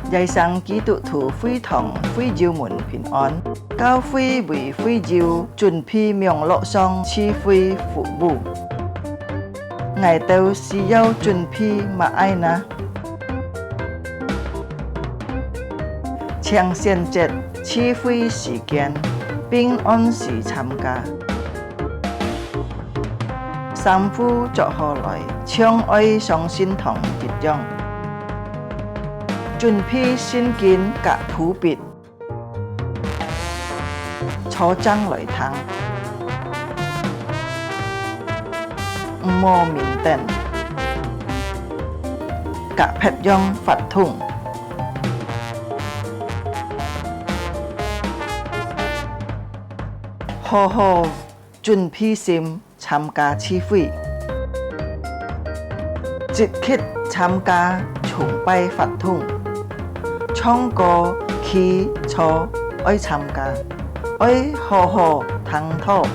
祭生基督徒會堂會照門平安，教會為會照準備網絡上賜會服務。我哋需要準備乜嘢呢？請選擇賜會時間並按時參加。三夫作下來，將愛相信堂結帳。準備聖經及譜別，初章來聽，唔好面燈，及拍樣發通，好好準備心參加聚會，積極參加崇拜發通。唱歌、祈禱愛參加，愛好好聽禱。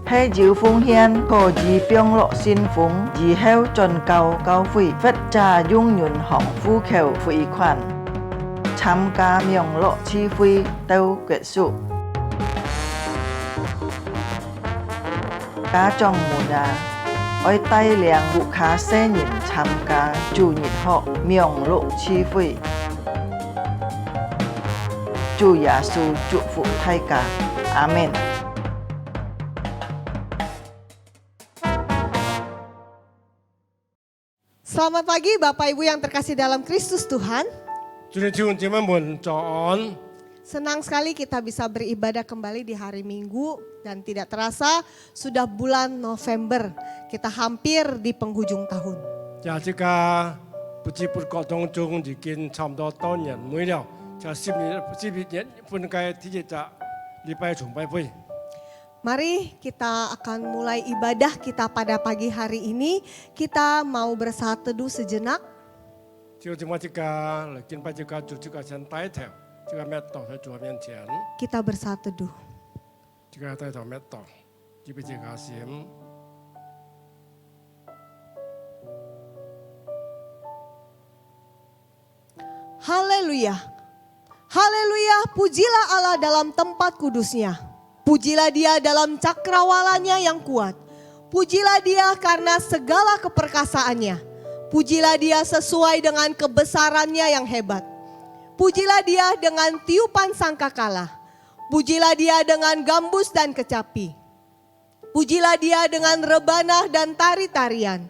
喺照奉獻個以병樂先鋒，以後進教會，或者用銀行戶口匯款，參加명樂聚會到結束。家長們啊，愛帶領顧客新人參加主日學명樂聚會。主耶穌祝福大家，阿們。Selamat pagi Bapak Ibu yang terkasih dalam Kristus Tuhan. Senang sekali kita bisa beribadah kembali di hari Minggu dan tidak terasa sudah bulan November. Kita hampir di penghujung tahun. Mari kita akan mulai ibadah kita pada pagi hari ini. Kita mau bersaat teduh sejenak. Kita bersaat teduh. Haleluya. Haleluya, pujilah Allah dalam tempat kudusnya. Pujilah dia dalam cakrawalanya yang kuat. Pujilah dia karena segala keperkasaannya. Pujilah dia sesuai dengan kebesarannya yang hebat. Pujilah dia dengan tiupan sangkakala. Pujilah dia dengan gambus dan kecapi. Pujilah dia dengan rebana dan tari-tarian.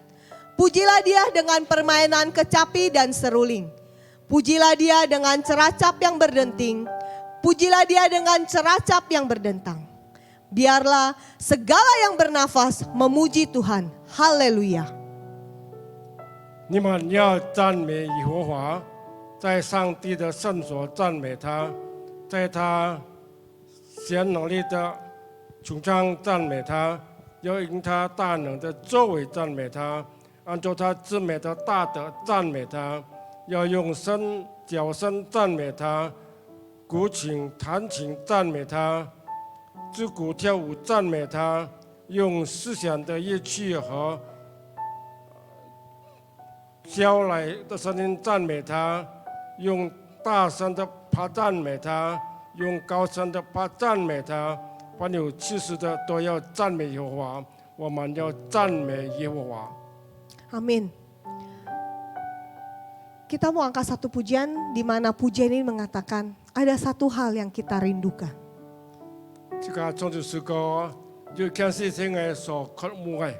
Pujilah dia dengan permainan kecapi dan seruling. Pujilah dia dengan ceracap yang berdenting. Pujilah dia dengan ceracap yang berdentang. Biarlah segala yang bernafas memuji Tuhan. Haleluya. 你们要赞美耶和华，在上帝的圣所赞美他，在他显能力的穹苍赞美他，要因他大能的作为赞美他，按照他至美的大德赞美他，要用角声赞美他，鼓琴弹琴赞美他，击鼓跳舞赞美他，用思想的乐器和箫来的声音赞美他，用大声的拍赞美他，用高声的拍赞美他。凡有气势的都要赞美耶和华，我们要赞美耶和华。 Amin. Kita mau angkat satu pujian di mana pujian ini mengatakan ada satu hal yang kita rindukan. 这个唱这首歌就看事情的所渴慕的。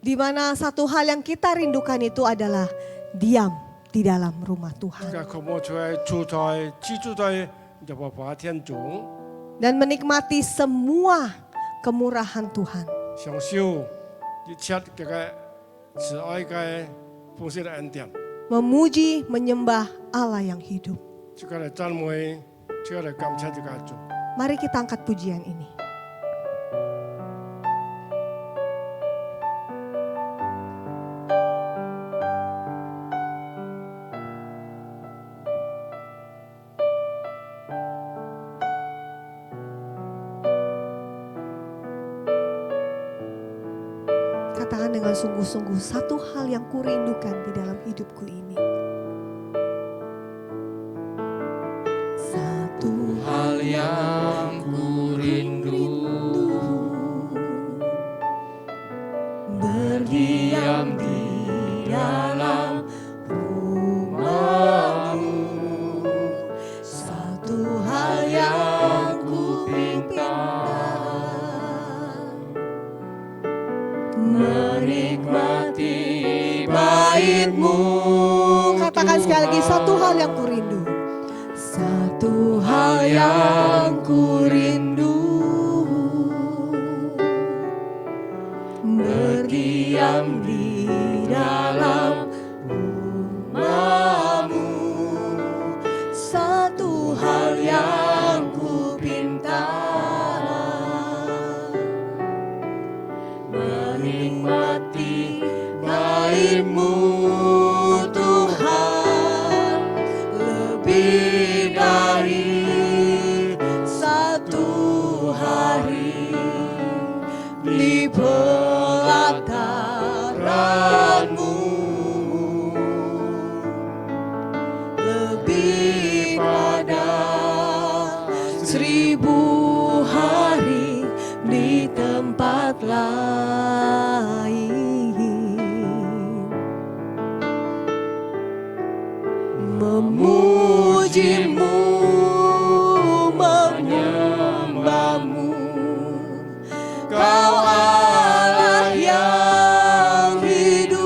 Di mana satu hal yang kita rindukan itu adalah diam di dalam rumah Tuhan. 这个渴慕出来住在居住在耶和华天中， Dan menikmati semua kemurahan Tuhan. 享受一切这个慈爱的丰盛的恩典。 Memuji, menyembah Allah yang hidup. 这个来赞美，这个来感谢这个主。 Mari kita angkat pujian ini. Katakan dengan sungguh-sungguh, satu hal yang kurindukan di dalam hidupku ini. hal yang ku rindu, berdiam di dalam rumah-Mu. Satu hal yang ku pinta, menikmati bait-Mu. Katakan sekali lagi, satu hal yang ku rindu. Satu hal yang ku rindu, berdiam di dalam rumah-Mu. Satu hal yang ku pinta, menikmati bait-Mu Tuhan, lebih dari satu hari di pelataran-Mu, lebih pada 1000 hari di tempat lain. Memuji-Mu, menyembah-Mu, Kau Allah yang hidup,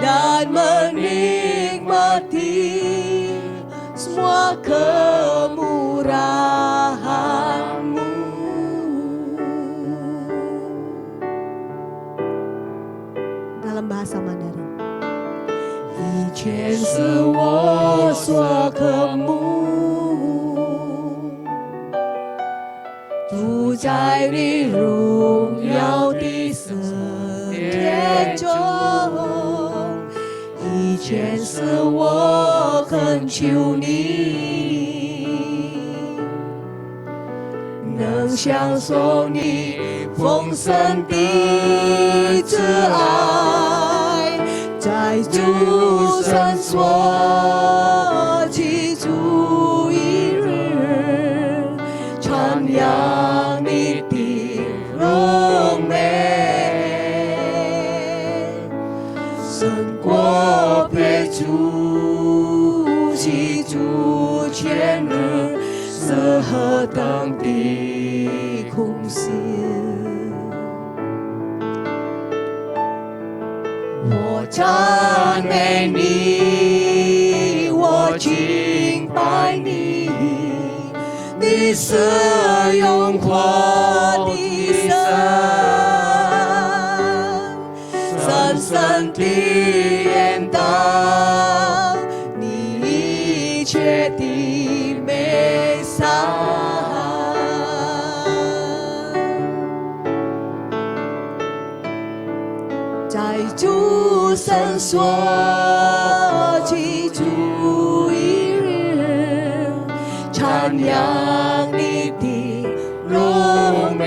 dan menikmati semua kemurahan-Mu. Dalam bahasa Mandarin. 一切是我所渴慕，住在你荣耀的圣殿中，一切是我恳求你，能享受你丰盛的慈爱。在主圣所记住一日，传扬你的荣美，胜过别主记住前日是何等的空虚。我赞美你，我敬拜你，你是永活的神，深深的引导，你一切的美善。在主圣所记住一日，传扬你的荣美，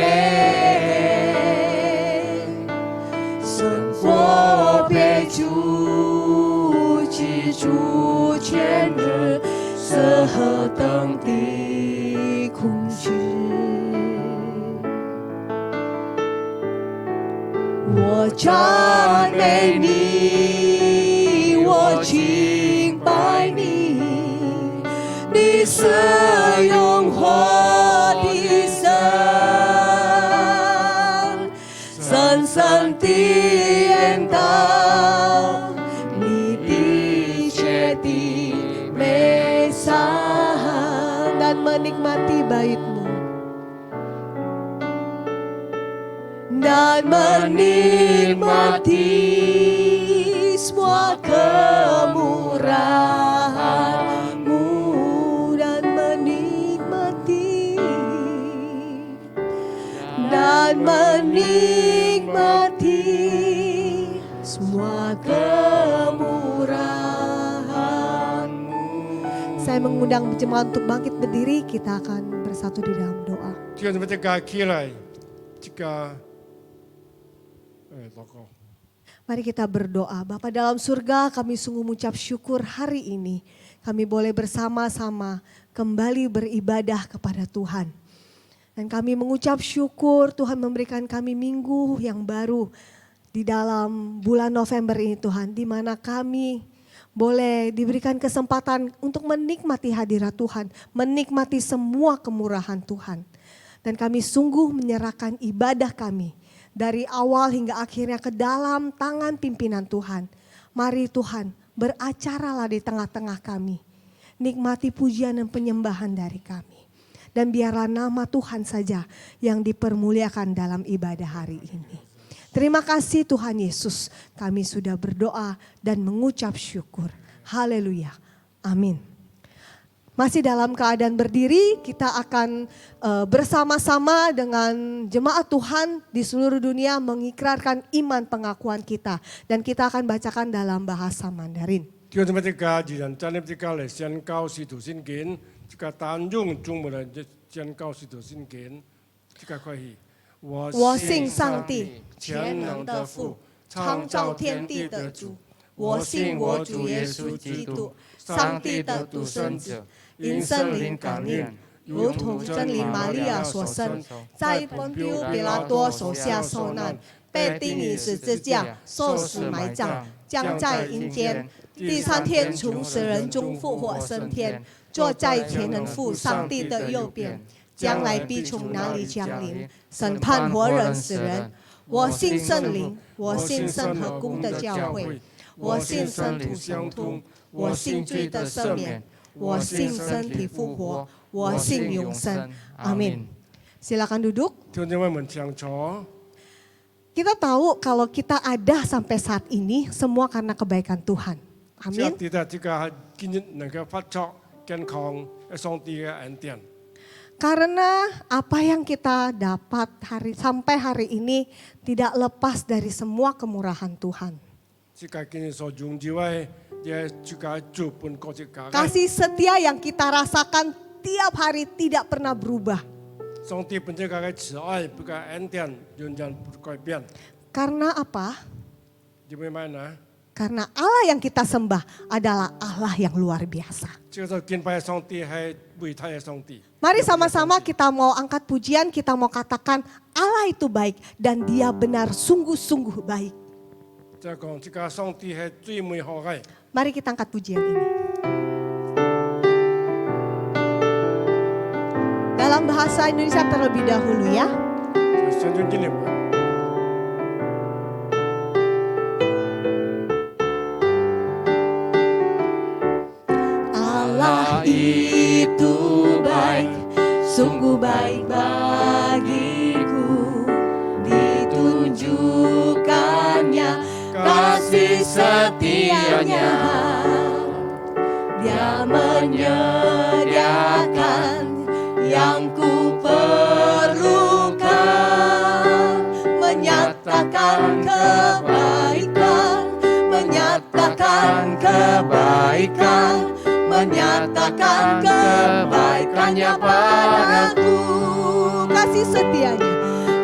胜过别主记住前日是何等的空虚。我赞美你，我敬拜你，你是永活的神，深深的引导，你的一切的美善， Dan menikmati bait-Mu. dan menikmati semua kemurahan-Mu, Dan menikmati. dan menikmati semua kemurahan-Mu. Saya mengundang jemaat untuk bangkit berdiri, kita akan bersatu di dalam doa. 叫你们这个起来，这个，祷告。Mari kita berdoa. Bapa dalam surga, kami sungguh mengucap syukur hari ini. Kami boleh bersama-sama kembali beribadah kepada Tuhan. Dan kami mengucap syukur Tuhan memberikan kami minggu yang baru di dalam bulan November ini Tuhan. Di mana kami boleh diberikan kesempatan untuk menikmati hadirat Tuhan. Menikmati semua kemurahan Tuhan. Dan kami sungguh menyerahkan ibadah kami. Dari awal hingga akhirnya ke dalam tangan pimpinan Tuhan. Mari Tuhan beracaralah di tengah-tengah kami. Nikmati pujian dan penyembahan dari kami. Dan biarlah nama Tuhan saja yang dipermuliakan dalam ibadah hari ini. Terima kasih Tuhan Yesus. Kami sudah berdoa dan mengucap syukur. Haleluya. Amin. Masih dalam keadaan berdiri, kita akan bersama-sama dengan jemaat Tuhan di seluruh dunia mengikrarkan iman pengakuan kita. Dan kita akan bacakan dalam bahasa Mandarin. 弟兄姊妹，这个既然站立这个来宣告使徒信经，这个单用中文来宣告使徒信经，这个可以。我信上帝，全能的父，创造天地的主。我信我主耶稣基督，上帝的独生子，因圣灵感念，如同真理玛利亚所生，在pon丢比拉多手下受难，被钉于十字架，受死埋葬，将在阴间，第三天从死人中复活升天，坐在全能父上帝的右边，将来必从哪里降临，审判活人死人。我信圣灵，我信圣和公的教会，我信圣徒相通，我信罪的赦免，我信身体复活，我信永生。Amin. Silakan duduk. 弟兄姊妹们，请坐。 Kita tahu kalau kita ada sampai saat ini semua karena kebaikan Tuhan. 只要 Amin. 记得这个今日能够发出健康，上帝的恩典。 Karena apa yang kita dapat sampai hari ini tidak lepas dari semua kemurahan Tuhan. 这个今日所拥有的，也这个主本国这个。 Kasih setia yang kita rasakan tiap hari tidak pernah berubah. 上帝本这个慈爱，不改恩典，永远不改变。 Karena apa? 你明白呢？ Karena Allah yang kita sembah adalah Allah yang luar biasa. 这个是敬拜上帝，还伟大的上帝。 Mari sama-sama kita mau angkat pujian, kita mau katakan Allah itu baik dan dia benar sungguh-sungguh baik. 再讲这个上帝是最美好的。 Mari kita angkat pujian ini. Dalam bahasa Indonesia terlebih dahulu ya. 圣经经里面， Allah itu baik, sungguh baik bagiku. Ditunjukkannya kasih setianya. Dia menyediakan yang ku perlukan, menyatakan kebaikan, menyatakan kebaikan, menyatakan kebaikannya padaku. Kasih setianya,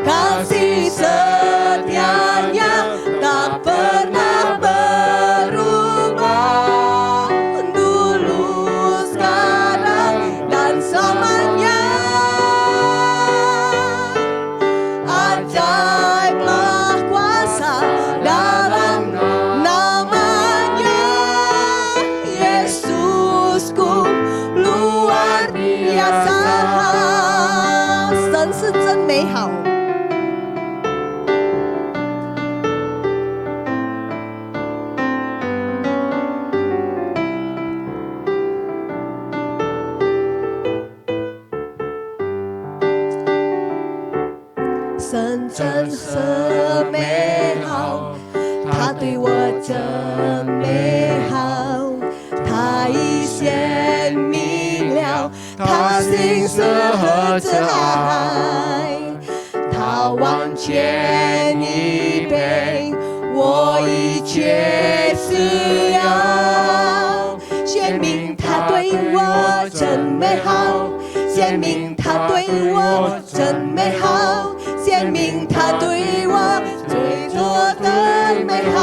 kasih setianya tak pernah berubah, dulu, sekarang dan selamanya. Ajaiblah kuasa dalam namanya, Yesusku luar biasa, 神是真美好。 神真是美好，他对我真美好，他已显明了，他心是何等爱，他完全预备我一切需要，显明他对我真美好，显明他对我真美好。 显明他对我最多的美好。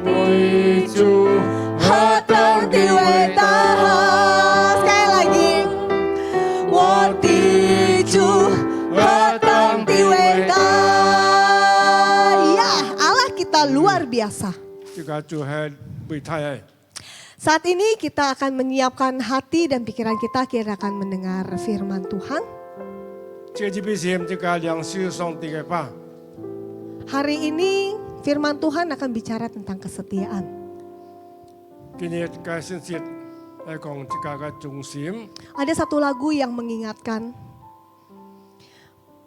为主何等的伟大！ Sekali lagi. 我的主何等的伟大！ Ya, Allah kita luar biasa. 这个主系伟大嘅。 Saat ini kita akan menyiapkan hati dan pikiran kita akan mendengar firman Tuhan. 这一笔钱这个两手上帝嘅吧， Hari ini firman Tuhan akan bicara tentang kesetiaan. 今日嘅信息嚟講這個嘅重心， Ada satu lagu yang mengingatkan,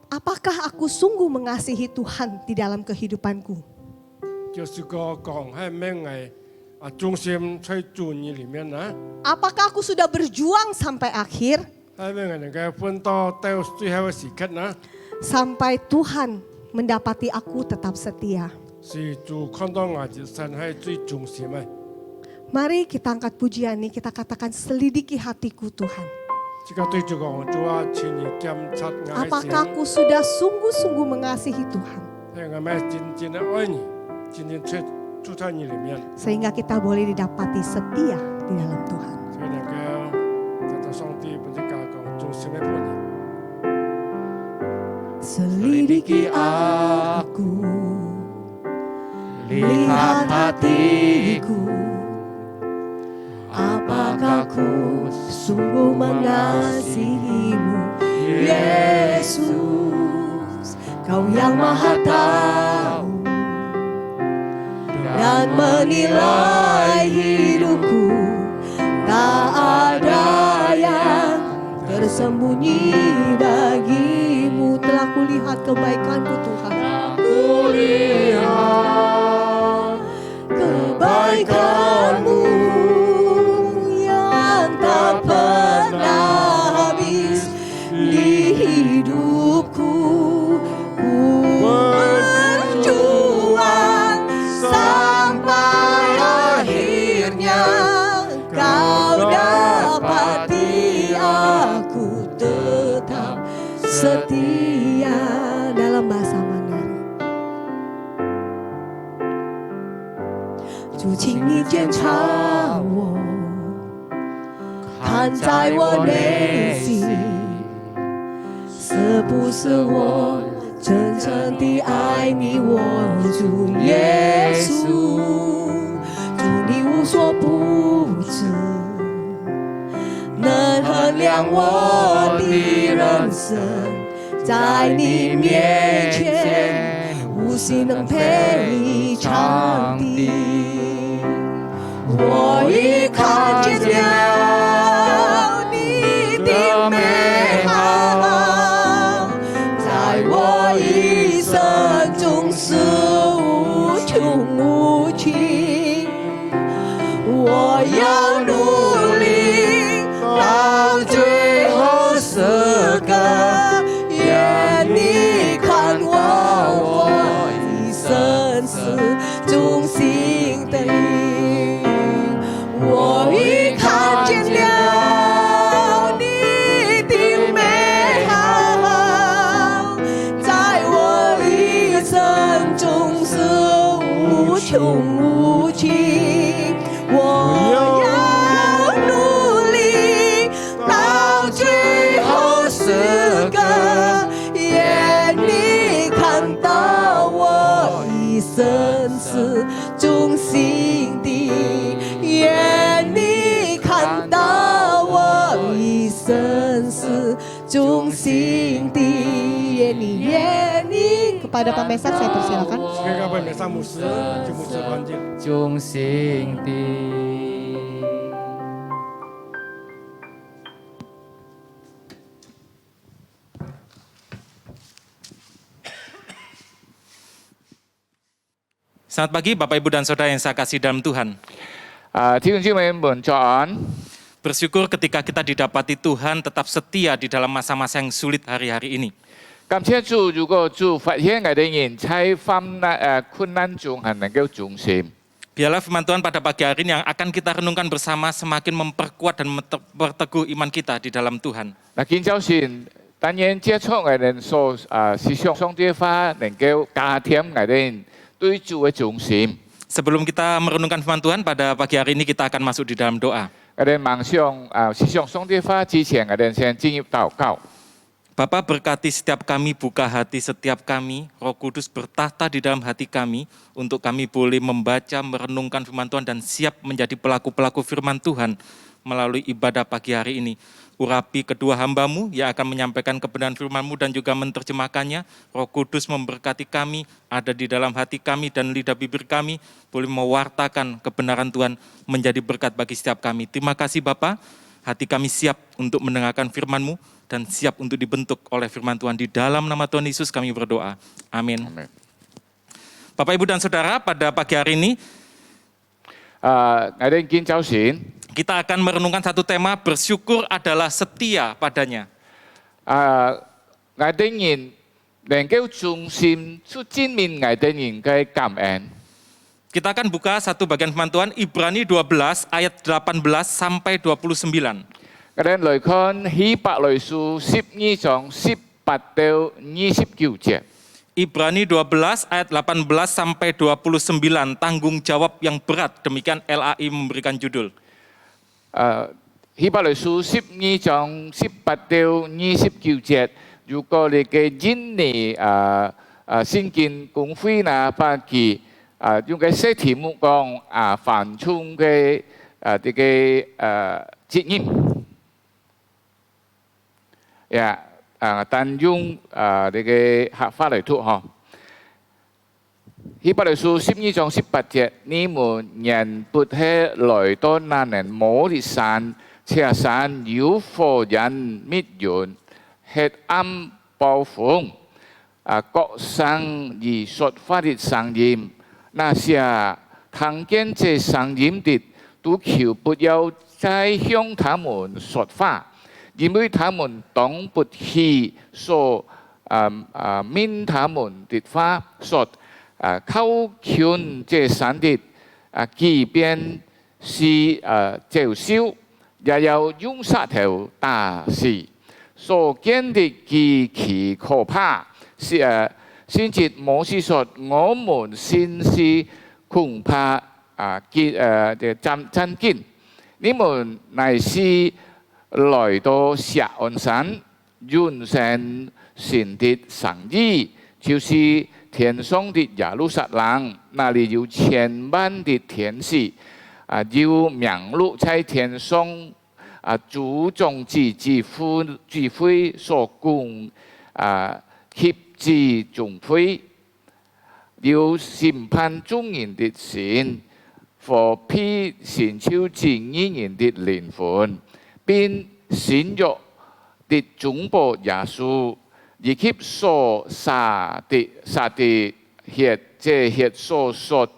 apakah aku sungguh mengasihi Tuhan di dalam kehidupanku? 就是個講喺咩嘅重心在主義裡面啊， Apakah aku sudah berjuang sampai akhir? 喺咩嘅能夠奮鬥到最後嘅時刻啊， Sampai Tuhan mendapati aku tetap setia. 是主看到我哋神係最重心嘅。 Mari kita angkat pujian ini, kita katakan selidiki hatiku Tuhan. 這個對住講主啊，請你檢察我嘅 Apakah 心， aku sudah sungguh-sungguh mengasihi Tuhan? 喺我哋真正嘅愛你，真正住在你裡面， Sehingga kita boleh didapati setia di dalam Tuhan. 所以能夠得到上帝本啲教講重心嘅伴侶。 Selidiki aku, lihat hatiku, apakah ku sungguh mengasihimu, Yesus, Kau yang Maha Tahu dan menilai hidupku, tak ada yang tersembunyi bagimu. Telah kulihat kebaikanmu Tuhan. kulihat Kebaikanmu yang tak pernah habis di hidupku. Ku berjuang sampai akhirnya Kau dapati aku tetap setia. Dalam bahasa Mandarin. 主，请你检查我，看在我内心，是不是我真正地爱你，我主耶稣？主，你无所不知，能衡量我的人生，在你面前无心能赔偿的。我已看见了你的美好，在我一生中是无穷无尽。我要努力到最后时刻，愿你看我一生是忠心的。我已看见了你的美好，在我一生中是无穷无尽。我要努力到最后时刻，愿你看到我一生是忠心的。愿你看到我一生是忠心的，愿你kepada Pak Mesak saya persilakan. Sebagai pemirsa musuh, musuh banjir. 忠心的。Selamat pagi Bapak Ibu dan Saudara yang saya kasih dalam Tuhan. 弟兄姊妹們早安。 Bersyukur ketika kita didapati Tuhan tetap setia di dalam masa-masa yang sulit hari-hari ini. 感謝主，如果主發現我哋人在困難中還能夠忠心。 Biarlah firman Tuhan pada pagi hari ini yang akan kita renungkan bersama semakin memperkuat dan memperteguh iman kita di dalam Tuhan. 嗱，見早先，當然接觸我哋所思想上帝話，能夠加添我哋對主嘅忠心。Sebelum kita merenungkan firman Tuhan pada pagi hari ini, kita akan masuk di dalam doa. 我哋望向思想上帝話之前，我哋先進入禱告。 Bapa, berkati setiap kami, buka hati setiap kami, Roh Kudus bertahta di dalam hati kami, untuk kami boleh membaca, merenungkan firman Tuhan, dan siap menjadi pelaku-pelaku firman Tuhan melalui ibadah pagi hari ini. Urapi kedua hamba-Mu yang akan menyampaikan kebenaran firman-Mu dan juga menerjemahkannya. Roh Kudus memberkati kami, ada di dalam hati kami dan lidah bibir kami, boleh mewartakan kebenaran Tuhan menjadi berkat bagi setiap kami. Terima kasih Bapa, hati kami siap untuk mendengarkan firman-Mu dan siap untuk dibentuk oleh firman Tuhan. Di dalam nama Tuhan Yesus kami berdoa. Amin. Amin. Bapak, Ibu, dan Saudara, pada pagi hari ini 我哋見早前 kita akan merenungkan satu tema, bersyukur adalah setia padanya. 我哋人能夠忠心去證明我哋人嘅感恩。 Kita akan buka satu bagian firman Tuhan, Ibrani 12 ayat 18 sampai 29. 我哋來看希伯來書12章18到29節。 Ibrani 12 ayat 18 sampai 29, tanggung jawab yang berat, demikian LAI memberikan judul. 希伯來書12章18到29節，如果你嘅印尼先見公會那巴記用嘅些題目講繁重嘅啲嘅責任。 呀，但用呢個合法嚟讀嗬。希伯來書12章18節，你們人不係來到那人摩利山，車山有火人滅緣，黑暗暴風，各聲而說話的聲音，那些聽見這聲音的，都求不要再向他們說話。 因為他們當不起所命他們的話，說靠近這山的即便是嘲笑，也要用石頭打死。所見的極其可怕。先知摩西說：我們先是恐怕震驚，你們乃是 來到錫安山，完成神的神意，就是天上的耶路撒冷，那裡有千萬的天使，有名錄在天上，主眾子指揮所供，協之眾會，有審判眾人的神，和披神超正義人的靈魂。 並信約的總部耶穌，以及所殺的血所說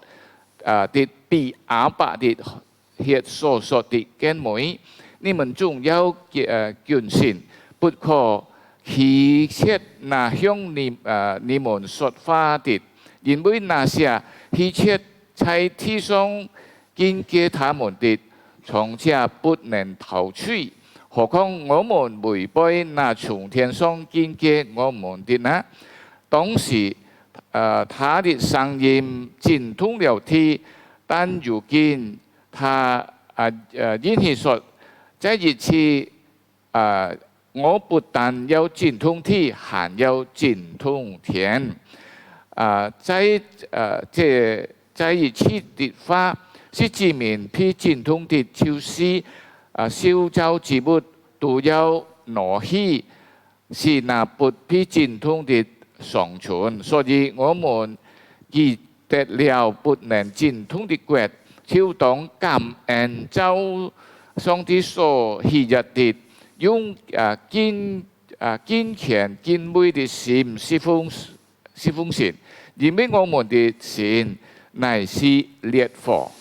的比亞伯的血所說的更美。你們總要謹慎，不可欺騙那向你們說話的，因為那些欺騙在地上見給他們的。 從家不能逃去，何況我們違背那從天上見給我們的呢？當時，他的聲音震動了地，但如今他因起說，這一次我不但要震動地，還要震動天。這一次的話。 是指明披震動的，就是燒焦之物都要挪去，是那不披震動的上存。所以我們既得了不能震動的國，就當感恩照上帝所喜悅的，用堅強敬畏的心侍奉神，因為我們的神乃是烈火。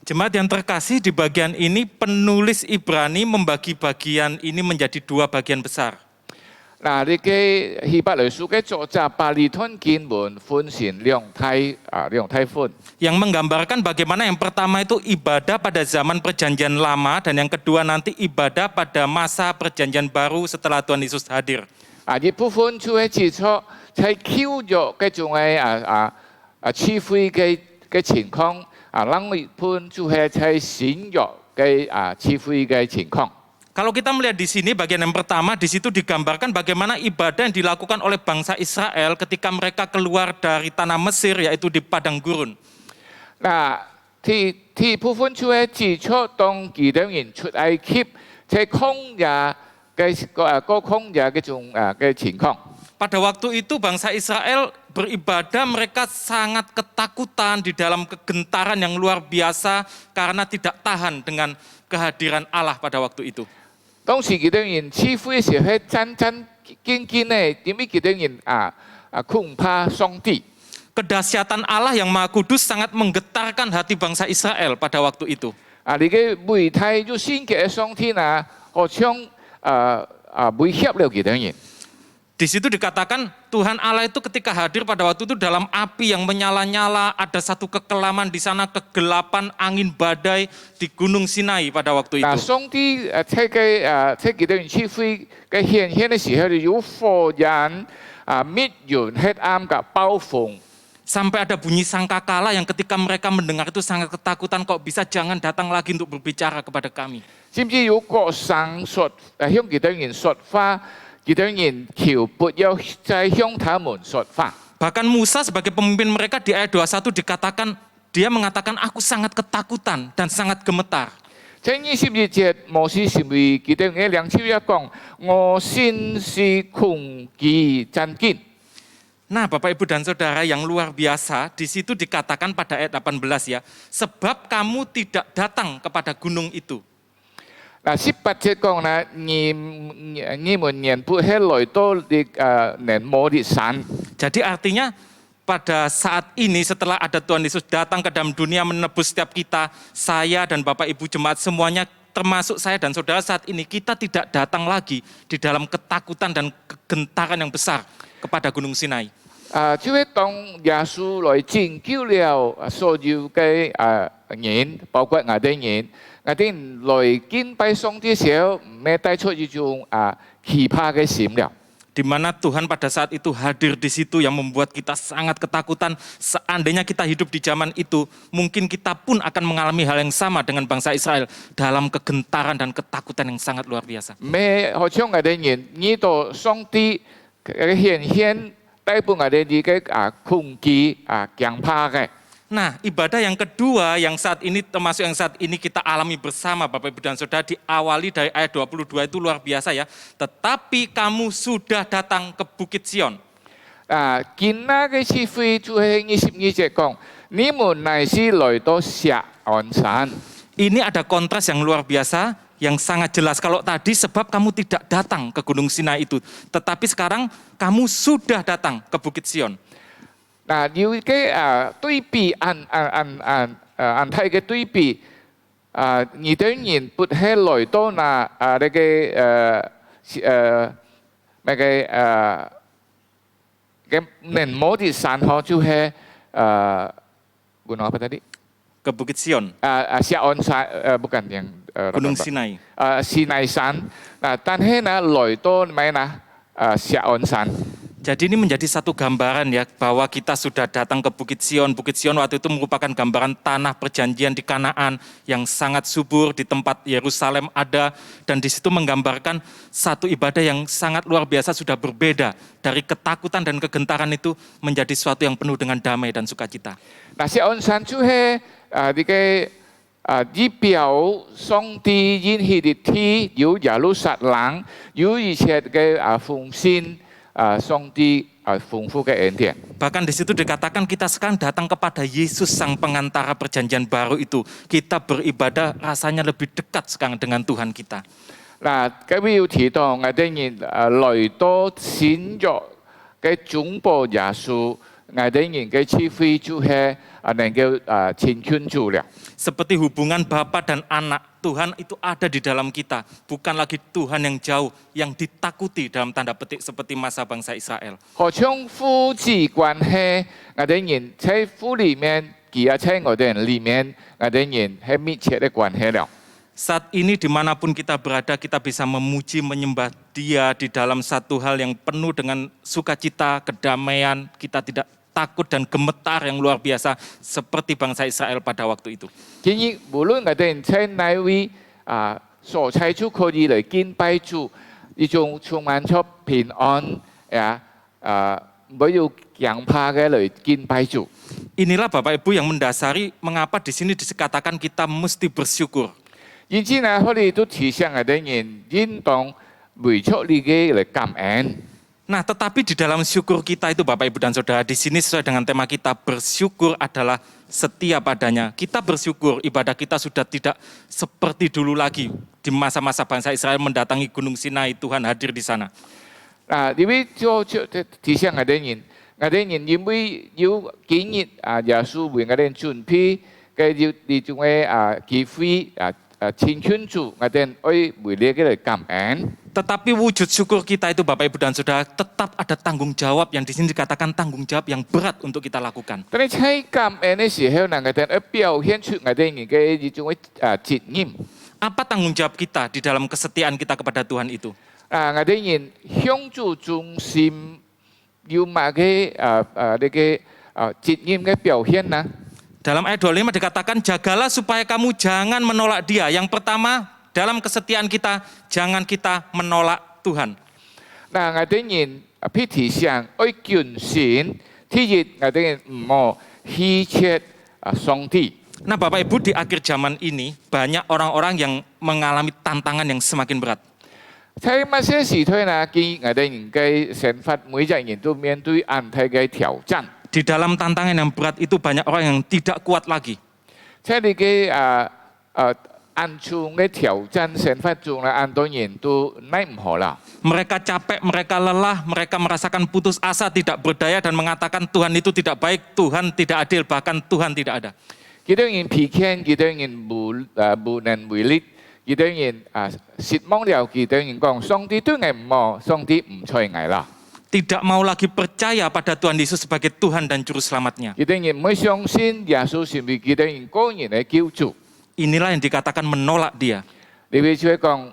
Jemaat yang terkasih, di bagian ini penulis Ibrani membagi bagian ini menjadi dua bagian besar. 嗱，呢個希伯來書嘅作者把呢段經文分成兩大份。 Yang menggambarkan bagaimana yang pertama itu ibadah pada zaman perjanjian lama dan yang kedua nanti ibadah pada masa perjanjian baru setelah Tuhan Yesus hadir. 呢部分就係指出喺舊約嗰種嘅智慧嘅情況。人一般就係在選約嘅智慧嘅情況。 Kalau kita melihat di sini bagian yang pertama, di situ digambarkan bagaimana ibadah yang dilakukan oleh bangsa Israel ketika mereka keluar dari tanah Mesir, yaitu di padang gurun. 嗱，第部分就係指出當以色列人出埃及，在曠野嘅曠野嘅種嘅情況。 Pada waktu itu bangsa Israel beribadah, mereka sangat ketakutan di dalam kegentaran yang luar biasa karena tidak tahan dengan kehadiran Allah pada waktu itu. 當時以色列人似乎是喺戰戰兢兢咧，點解以色列人恐怕上帝？ Kedahsyatan Allah yang Maha Kudus sangat menggetarkan hati bangsa Israel pada waktu itu. 你嘅媒體就先嘅上天好像威脅了以色列人。 Di situ dikatakan Tuhan Allah itu ketika hadir pada waktu itu dalam api yang menyala-nyala, ada satu kekelaman di sana, kegelapan, angin badai di Gunung Sinai pada waktu itu. 上帝喺以色列人似乎嘅顯現嘅時候，有火焰滅完黑暗嘅暴風。 Sampai ada bunyi sangkakala yang ketika mereka mendengar itu sangat ketakutan, kok bisa jangan datang lagi untuk berbicara kepada kami. 甚至有國生說向以色列人說話，以色列人求不要再向他們說話。 Bahkan Musa sebagai pemimpin mereka di ayat 21 dikatakan, dia mengatakan aku sangat ketakutan dan sangat gemetar. 在22節，摩西是為以色列人兩手一講，我心是恐懼戰兢。 Nah, Bapak Ibu dan Saudara yang luar biasa, di situ dikatakan pada ayat 18 ya, sebab kamu tidak datang kepada gunung itu. 嗱，18節講啦，你們人不係來到尼摩的山。 Jadi artinya pada saat ini setelah ada Tuhan Yesus datang ke dalam dunia menebus setiap kita, saya dan Bapak Ibu jemaat semuanya termasuk saya dan saudara saat ini kita tidak datang lagi di dalam ketakutan dan kegentaran yang besar kepada Gunung Sinai. 就係當耶穌來拯救了所有嘅人，包括我哋人，我哋來敬拜上帝嘅時候，唔係帶出一種懼怕嘅心了。 Di mana Tuhan pada saat itu hadir di situ yang membuat kita sangat ketakutan. Seandainya kita hidup di zaman itu, mungkin kita pun akan mengalami hal yang sama dengan bangsa Israel dalam kegentaran dan ketakutan yang sangat luar biasa. 唔係好似我哋人呢度上帝嘅顯現，帶俾我哋啲嘅恐懼驚怕嘅。 Nah, ibadah yang kedua yang saat ini termasuk yang saat ini kita alami bersama Bapak Ibu dan Saudara diawali dari ayat 22 itu luar biasa ya. Tetapi kamu sudah datang ke Bukit Sion. 今日嘅智慧就係22節講，你們乃是來到錫安山。 Ini ada kontras yang luar biasa yang sangat jelas. Kalau tadi sebab kamu tidak datang ke Gunung Sinai itu, tetapi sekarang kamu sudah datang ke Bukit Sion. 嗱，要嘅對比按睇嘅對比，以色列人不係來到那嘅尼摩的山嗬，就係gunung apa tadi? Ke Bukit Sion, Sion山bukan yang Gunung Sinai. Sinai San. Nah, 但係呢來到咩呢？Sion San. Jadi ini menjadi satu gambaran ya bahwa kita sudah datang ke Bukit Sion. Bukit Sion waktu itu merupakan gambaran tanah perjanjian di Kanaan yang sangat subur di tempat Yerusalem ada, dan di situ menggambarkan satu ibadah yang sangat luar biasa sudah berbeda dari ketakutan dan kegentaran itu menjadi sesuatu yang penuh dengan damai dan sukacita. Nah, Sion San 就係呢個以表上帝應許的地有耶路撒冷，有一切嘅豐盛。 上帝豐富嘅恩典。 Bahkan di situ dikatakan kita sekarang datang kepada Yesus sang pengantara perjanjian baru itu. Kita beribadah rasanya lebih dekat sekarang dengan Tuhan kita. 嗱，咁要提到我哋人來到新約嘅總部耶穌，我哋人嘅智慧就係能夠清清楚了。 Seperti hubungan Bapa dan Anak, Tuhan itu ada di dalam kita. Bukan lagi Tuhan yang jauh, yang ditakuti dalam tanda petik seperti masa bangsa Israel. 好像父子關係，我哋人喺父裡面，佢也喺我哋人裡面，我哋人係密切嘅關係了。 Saat ini dimanapun kita berada, kita bisa memuji, menyembah Dia di dalam satu hal yang penuh dengan sukacita, kedamaian. Kita tidak takut dan gemetar yang luar biasa seperti bangsa Israel pada waktu itu. 今日無論我哋在哪位所採取可以嚟敬拜主，呢種充滿咗平安沒有驚怕嘅嚟敬拜主。 Inilah Bapak Ibu yang mendasari mengapa di sini dikatakan kita mesti bersyukur. 因此呢，我哋都提醒我哋人應當為出呢嘅嚟感恩。 Nah, tetapi di dalam syukur kita itu Bapak Ibu dan Saudara, di sini sesuai dengan tema kita, bersyukur adalah setia padanya. Kita bersyukur ibadah kita sudah tidak seperti dulu lagi. Di masa-masa bangsa Israel mendatangi Gunung Sinai, Tuhan hadir di sana. 因為就提醒我哋人因為要今日耶穌為我哋準備嘅要呢種嘅機會青春主，我哋愛為呢個嚟感恩。 Tetapi wujud syukur kita itu Bapak Ibu dan Saudara tetap ada tanggung jawab yang di sini dikatakan tanggung jawab yang berat untuk kita lakukan. 但係喺感恩嘅時候，我哋表現出我哋人嘅呢種責任。 Apa tanggung jawab kita di dalam kesetiaan kita kepada Tuhan itu? 我哋人向主中心要乜嘅呢個責任嘅表現呢？ Dalam ayat 25 dikatakan, jagalah supaya kamu jangan menolak dia. Yang pertama, dalam kesetiaan kita, jangan kita menolak Tuhan. 我哋人必提醒愛敬信，第一我哋人唔好棄絕上帝。 Nah Bapak Ibu, di akhir zaman ini banyak orang-orang yang mengalami tantangan yang semakin berat. 喺某些時代呢，見我哋人嘅生活，每個人都面對安泰嘅挑戰。 Di dalam tantangan yang berat itu banyak orang yang tidak kuat lagi. 喺你嘅安全嘅挑戰生活中呢，很多人都耐唔好啦。 Mereka capek, mereka lelah, mereka merasakan putus asa, tidak berdaya dan mengatakan Tuhan itu tidak baik, Tuhan tidak adil, bahkan Tuhan tidak ada. 幾多人疲倦，幾多人無能為力，幾多人失望了，幾多人講上帝對我唔好，上帝唔睬我啦。 Tidak mau lagi percaya pada Tuhan Yesus sebagai Tuhan dan Juru Selamatnya. 幾多人唔相信耶穌是為幾多人個人嘅救主。 Inilah yang dikatakan menolak dia. 你會就會講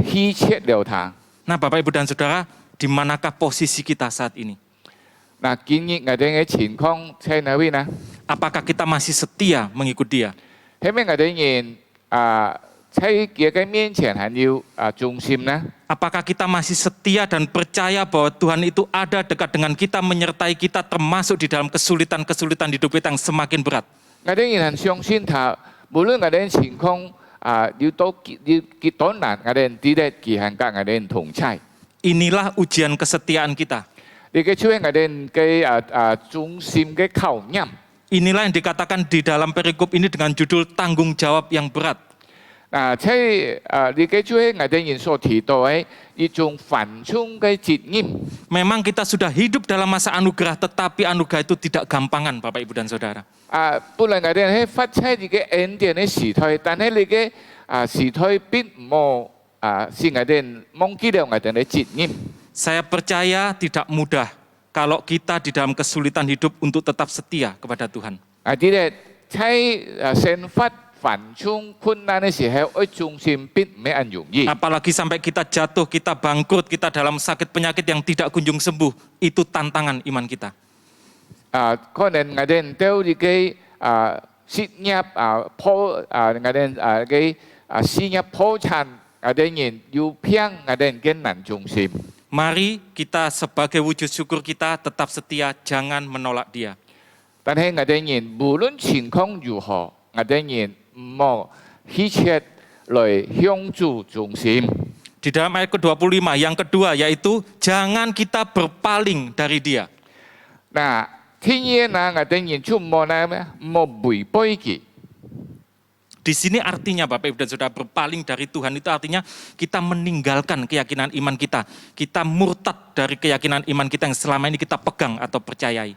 棄絕了他。 Nah Bapak Ibu dan Saudara, di manakah posisi kita saat ini? 嗱，今日我哋嘅情況喺哪位呢？ Apakah kita masih setia mengikut dia? 係咪我哋人喺佢嘅面前還要忠心呢？ Apakah kita masih setia dan percaya bahwa Tuhan itu ada dekat dengan kita, menyertai kita termasuk di dalam kesulitan-kesulitan hidup kita yang semakin berat? 我哋人相信他，無論我哋情況要到幾多難，我哋知道佢係跟我哋同在。 Inilah ujian kesetiaan kita. 你嘅ช่วย我哋嘅忠心嘅考驗。 Inilah yang dikatakan di dalam perikop ini dengan judul tanggung jawab yang berat. 你嘅ช่วย我哋人所提到嘅一種繁重嘅責任。 Memang kita sudah hidup dalam masa anugerah, tetapi anugerah itu tidak gampangan Bapak Ibu dan Saudara. 本來我哋喺發出呢個恩典嘅時代，但係你嘅時代必冇是我哋忘記了我哋嘅責任。 Saya percaya tidak mudah kalau kita di dalam kesulitan hidup untuk tetap setia kepada Tuhan. 啲咧喺生活繁重困難嘅時候，愛忠心必唔係容易。 Apalagi sampai kita jatuh, kita bangkrut, kita dalam sakit penyakit yang tidak kunjung sembuh. Itu tantangan iman kita. 可能我哋都呢個失業破我哋嘅失業破產，我哋人要偏我哋嘅難忠心。 Mari kita sebagai wujud syukur kita tetap setia, jangan menolak dia. 但係我哋人無論情況如何，我哋人唔好棄絕來向主忠心。 Di dalam ayat ke-25, yang kedua yaitu jangan kita berpaling dari dia. 嗱，天嘢嗱，我哋人就冇違背佢。 Di sini artinya Bapak Ibu dan Saudara, berpaling dari Tuhan itu artinya kita meninggalkan keyakinan iman kita. Kita murtad dari keyakinan iman kita yang selama ini kita pegang atau percayai.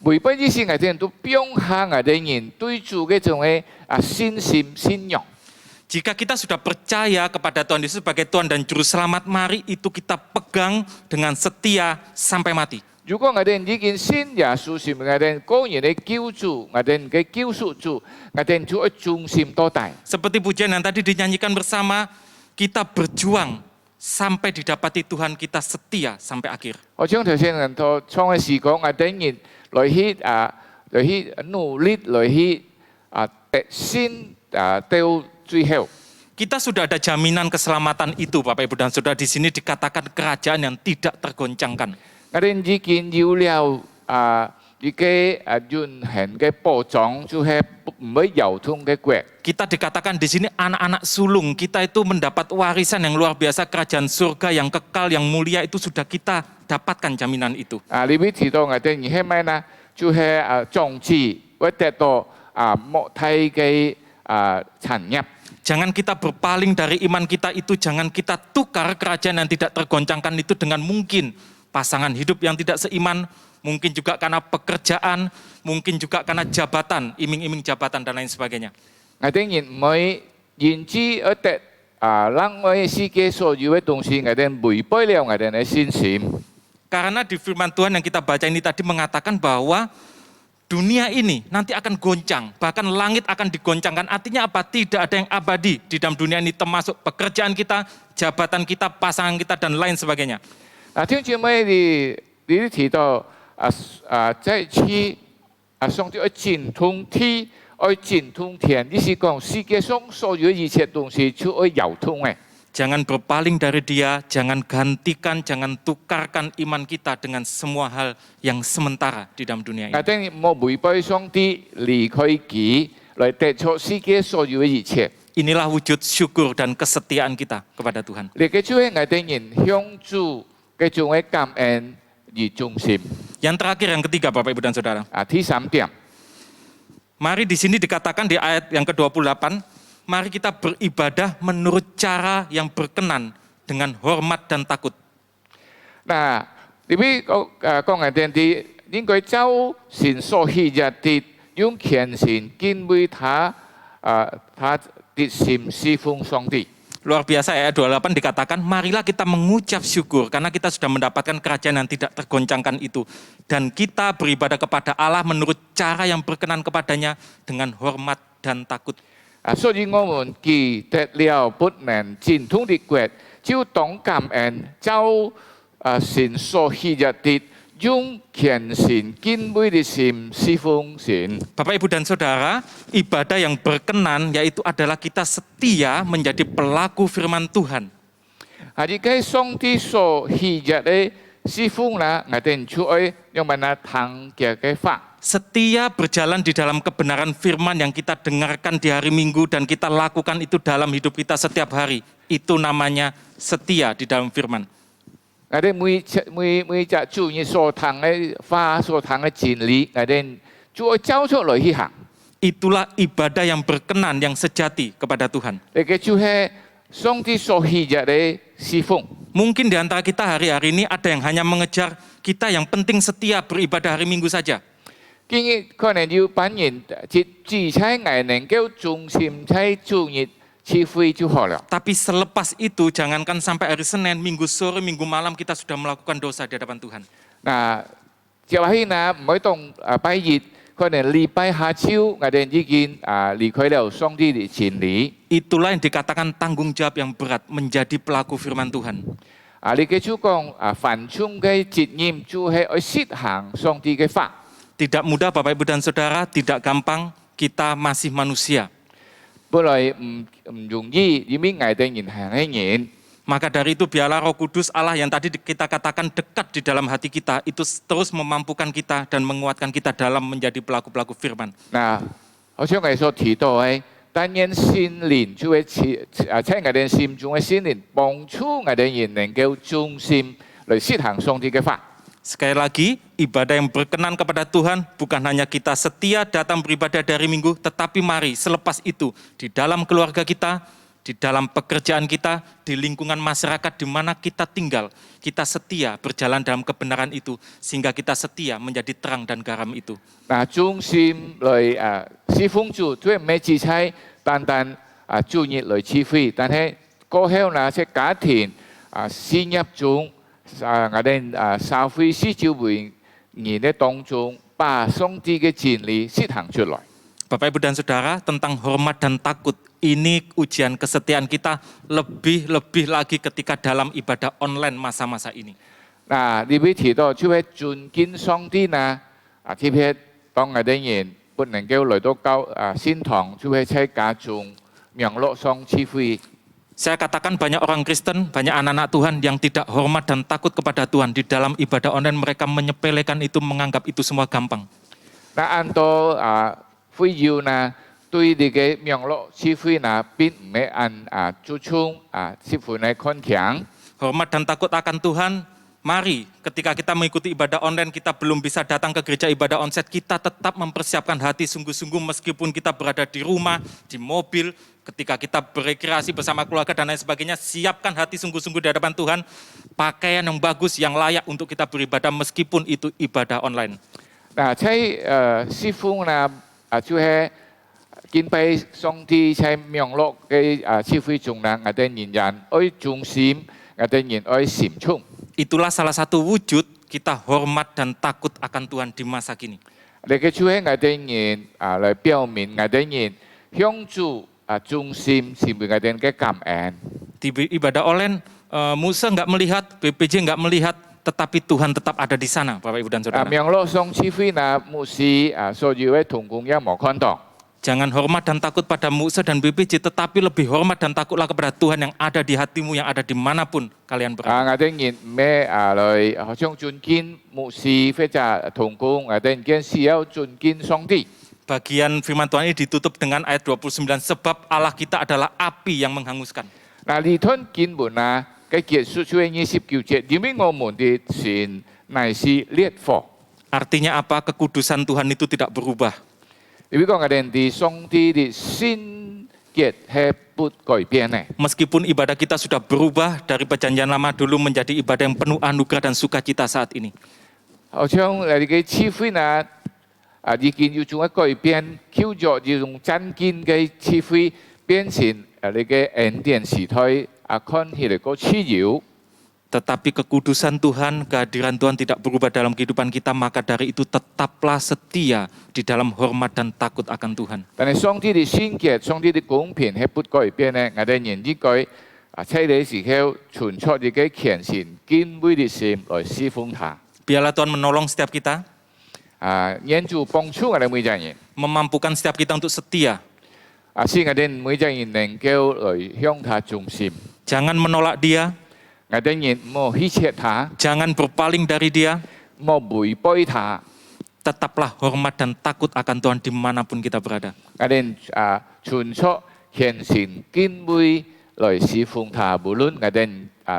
違背之時，我哋人都表下我哋人對主嘅種嘅信心信仰。 Jika kita sudah percaya kepada Tuhan Yesus sebagai Tuhan dan Juru Selamat, mari itu kita pegang dengan setia sampai mati. 如果我哋已經信耶穌是我哋個人嘅救主，我哋嘅救贖主，我哋就要忠心到底。 Seperti pujian yang tadi dinyanyikan bersama, kita berjuang sampai didapati Tuhan kita setia sampai akhir. 我將頭先人所創嘅事講，我等於來去努力，來去達先到最後。 Kita sudah ada jaminan keselamatan itu, Bapak Ibu dan Saudara. Di sini dikatakan kerajaan yang tidak tergoncangkan. 我哋已經有了呢個運行嘅保障，就係唔會搖動嘅國。 Kita dikatakan di sini anak-anak sulung. Kita itu mendapat warisan yang luar biasa, kerajaan surga yang kekal, yang mulia itu sudah kita dapatkan jaminan itu. 裏邊提到我哋而係咩呢？就係種子會得到莫體嘅產業。 Jangan kita berpaling dari iman kita itu, jangan kita tukar kerajaan yang tidak tergoncangkan itu dengan mungkin pasangan hidup yang tidak seiman, mungkin juga karena pekerjaan, mungkin juga karena jabatan, iming-iming jabatan dan lain sebagainya. 我哋唔會言之而得讓我哋世界所有嘅東西，我哋違背了我哋嘅信心。 Karena di firman Tuhan yang kita baca ini tadi mengatakan bahwa dunia ini nanti akan goncang, bahkan langit akan digoncangkan. Artinya apa? Tidak ada yang abadi di dalam dunia ini, termasuk pekerjaan kita, jabatan kita, pasangan kita, dan lain sebagainya. 弟兄姊妹，你提到在此上帝要精通天，要精通天，你是講世界上所有一切東西就要搖動嘅。 Jangan berpaling dari dia, jangan gantikan, jangan tukarkan iman kita dengan semua hal yang sementara di dalam dunia ini. 我哋冇違背上帝，離開佢，來得出世界所有嘅一切。 Inilah wujud syukur dan kesetiaan kita kepada Tuhan. 呢個就係我哋人向主嘅種嘅感恩而中心。 Yang terakhir, yang ketiga, Bapak Ibu dan Saudara. 第三點。 Mari di sini dikatakan di ayat yang ke-28, mari kita beribadah menurut cara yang berkenan dengan hormat dan takut. 嗱，呢邊講嘅點啲應該照神所喜悅的，用虔誠敬畏他的心侍奉上帝。 Luar biasa, ayat 28 dikatakan, marilah kita mengucap syukur karena kita sudah mendapatkan kerajaan yang tidak tergoncangkan itu. Dan kita beribadah kepada Allah menurut cara yang berkenan kepadanya dengan hormat dan takut. 所以我們記得了不能精通的國，就當感恩，照神所喜悅的，用虔誠敬畏的心侍奉神。 Bapak, Ibu, dan Saudara, ibadah yang berkenan yaitu adalah kita setia menjadi pelaku firman Tuhan. 呢個上帝所喜悅的侍奉啦，我哋就要用乜行嘅法。 Setia berjalan di dalam kebenaran firman yang kita dengarkan di hari Minggu dan kita lakukan itu dalam hidup kita setiap hari. Itu namanya setia di dalam firman. 我哋每隻主日所談嘅法、所談嘅真理，我哋就要照出來去行。 Itulah ibadah yang berkenan, yang sejati kepada Tuhan. 呢個就係上帝所喜悅嘅侍奉。 Mungkin di antara kita hari-hari ini ada yang hanya mengejar kita yang penting setia beribadah hari Minggu saja. 今日可能要扮演只在我能夠中心在主日聚會就好了。 Tapi selepas itu jangankan sampai hari Senin, Minggu sore, Minggu malam kita sudah melakukan dosa di hadapan Tuhan. 嗱，就係嗱，唔可以當拜日，可能禮拜下晝我哋已經離開了上帝的真理。 Itulah yang dikatakan tanggung jawab yang berat menjadi pelaku firman Tuhan. 呢個就講凡眾嘅責任就係要實行上帝嘅法。 Tidak mudah Bapak Ibu dan Saudara, tidak gampang, kita masih manusia. 本來唔容易，因為我哋人係人。 Maka dari itu biarlah Roh Kudus Allah yang tadi kita katakan dekat di dalam hati kita itu terus memampukan kita dan menguatkan kita dalam menjadi pelaku-pelaku firman. 嗱，好似我哋所提到嘅，但願心靈就會喺我哋心中嘅心靈幫助我哋人能夠忠心來實行上帝嘅法。 Sekali lagi, ibadah yang berkenan kepada Tuhan bukan hanya kita setia datang beribadah dari Minggu, tetapi mari selepas itu di dalam keluarga kita, di dalam pekerjaan kita, di lingkungan masyarakat di mana kita tinggal, kita setia berjalan dalam kebenaran itu sehingga kita setia menjadi terang dan garam itu. 嗱，忠心來侍奉主，即係唔係只係單單主日來聚會，但係過後那些家庭先入中。 我哋社會施教會員嘅當中，把上帝嘅真理實行出來。Bapak, Ibu, dan Saudara, tentang hormat dan takut, ini ujian kesetiaan kita lebih lagi ketika dalam ibadah online masa-masa ini. 嗱，呢邊提到就係尊敬上帝呢，特別當我哋人不能夠來到先堂，就係喺家中明樂上智慧。 Saya katakan banyak orang Kristen, banyak anak-anak Tuhan yang tidak hormat dan takut kepada Tuhan. Di dalam ibadah online mereka menyepelekan itu, menganggap itu semua gampang. 嗱，按到會要呢，對你嘅明樂智慧呢，並唔係按注重師傅嘅看強。 Hormat dan takut akan Tuhan, mari ketika kita mengikuti ibadah online, kita belum bisa datang ke gereja ibadah onsite, kita tetap mempersiapkan hati sungguh-sungguh meskipun kita berada di rumah, di mobil, ketika kita berekreasi bersama keluarga dan lain sebagainya, siapkan hati sungguh-sungguh di hadapan Tuhan, pakaian yang bagus, yang layak untuk kita beribadah meskipun itu ibadah online. 嗱，喺師傅呢，就係敬拜上帝喺明樂嘅智慧中呢，我哋仍然愛忠心，我哋仍然愛善終。 Itulah salah satu wujud kita hormat dan takut akan Tuhan di masa kini. 你嘅就係我哋人嚟表明我哋人向主忠心，是為我哋嘅感恩。 Di ibadah online, Musa nggak melihat, BPJ nggak melihat, tetapi Tuhan tetap ada di sana, Bapak, Ibu, dan Saudara. 明樂上智慧呢，牧師所有嘅同工也冇看到。 Jangan hormat dan takut pada Musa dan BPJ, tetapi lebih hormat dan takutlah kepada Tuhan yang ada di hatimu, yang ada dimanapun kalian berada. 我哋人咩嚟好像尊敬牧師或者同工，我哋人需要尊敬上帝。 Bagian firman Tuhan ini ditutup dengan ayat 29, sebab Allah kita adalah api yang menghanguskan. 嗱，呢段經文啊嘅結束就係29節，因為我們的神乃是烈火。 Artinya apa? Kekudusan Tuhan itu tidak berubah. 因為講我哋的上帝的聖潔係不改變嘅。 Meskipun ibadah kita sudah berubah dari perjanjian lama dulu menjadi ibadah yang penuh anugerah dan sukacita saat ini. 好像你嘅智慧呢，已經要做一改變，叫做要用真見嘅智慧變成你嘅恩典時代看起嚟個自由。 Tetapi kekudusan Tuhan, kehadiran Tuhan tidak berubah dalam kehidupan kita, maka dari itu tetaplah setia di dalam hormat dan takut akan Tuhan. 但係上帝嘅聖潔、上帝嘅公平係不改變嘅，我哋人應該喺呢時候存出自己虔誠敬畏嘅心來侍奉他。 Biarlah Tuhan menolong setiap kita, 願主幫助我哋每一人， memampukan setiap kita untuk setia. 使我哋每一人能夠來向他忠心。 Jangan menolak Dia, 我哋人冇欺騙他， jangan berpaling dari Dia, 冇違背他。 tetaplah hormat dan takut akan Tuhan dimanapun kita berada. 我哋存出虔誠敬畏來侍奉他，無論我哋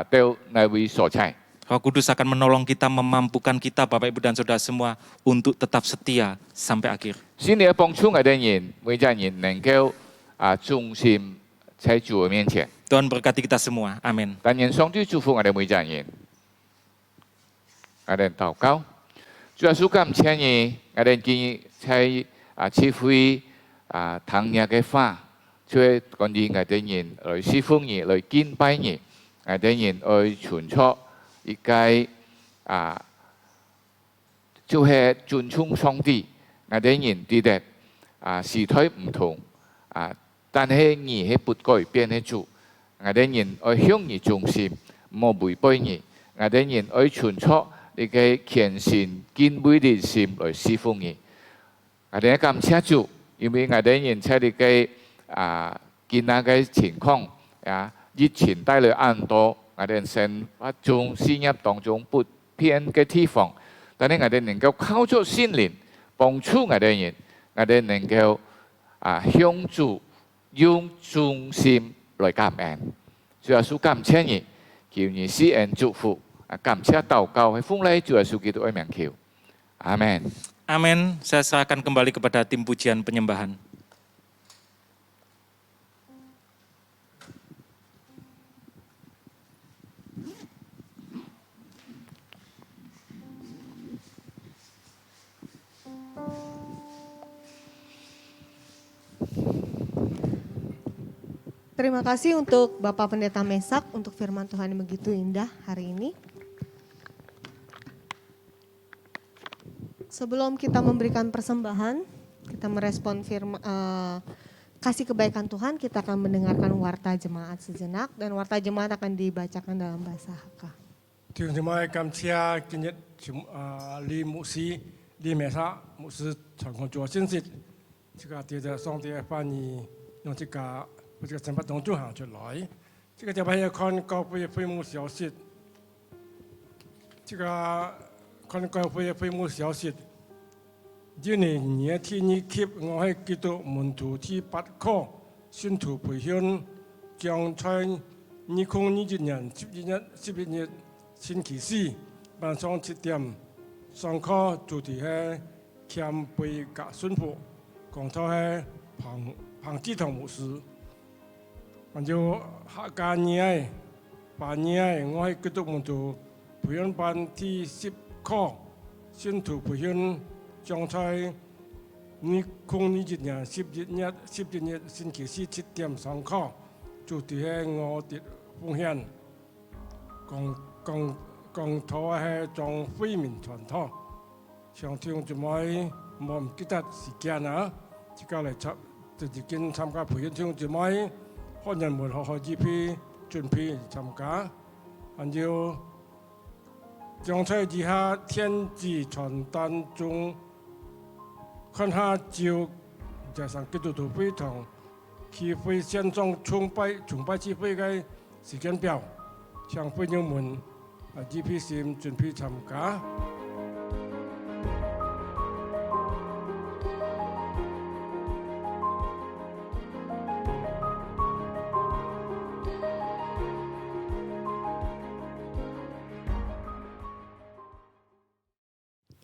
到哪位所在。 Roh Kudus akan menolong kita, memampukan kita, Bapak, Ibu, dan Saudara semua, untuk tetap setia sampai akhir. 使你幫助我哋人每一人能夠忠心在主嘅面前。 Tuhan berkati kita semua. Amin. 但願上帝祝福我哋每一人。我哋禱告，主耶穌感謝你，我哋見在智慧聽日嘅話，就係講啲我哋人來侍奉你，來敬拜你，我哋人來傳出一個就係尊重上帝，我哋人知道時代唔同但係你係不改變嘅主。 我哋人愛向你忠心，冇違背你。我哋人愛傳出你嘅虔誠敬畏嘅心來侍奉你。我哋感謝主，因為我哋人喺你嘅見下嘅情況疫情帶來很多我哋生活中事業當中不偏嘅地方，但係我哋能夠靠著聖靈幫助我哋人，我哋能夠向主用忠心。 來感恩，主耶穌感謝你，求你施恩祝福，感謝禱告，係奉禮主耶穌基督嘅名求，阿門。 Amin. Saya serahkan kembali kepada tim pujian penyembahan. Terima kasih untuk Bapak Pendeta Mesak untuk firman Tuhan yang begitu indah hari ini. Sebelum kita memberikan persembahan, kita kita merespon kasih kebaikan Tuhan, kita akan mendengarkan warta jemaat sejenak dan warta jemaat akan dibacakan dalam bahasa Hakka. 弟兄姊妹，感谢今日李牧师、李美莎牧師傳講咗信息，這個藉着上帝嘅翻譯，用這個神法當中行出來。這個就係看教會嘅會幕消息，這個看教會嘅會幕消息。今年ที่นี้คลิป我ให้基督門徒ที่8ข้อ信徒培訓將在2020年11月星期四晚上7點上課，主題係謙卑嘅順服，講到係彭志堂牧師，我就客家年8年我喺基督門徒培訓班ที่10ข้อ信徒培訓將在2020年11月星期四7點上課，主題係我哋奉獻，講到係將惠民傳統。上天姊妹我唔記得時間啊，即刻嚟就已經參加培訓弟兄姊妹，看人們學 GP 準備參加，還有將在以下天子傳單中。看下照加上基督徒會堂聚會線上崇拜聚會嘅時間表，向會友們GP 線準備參加。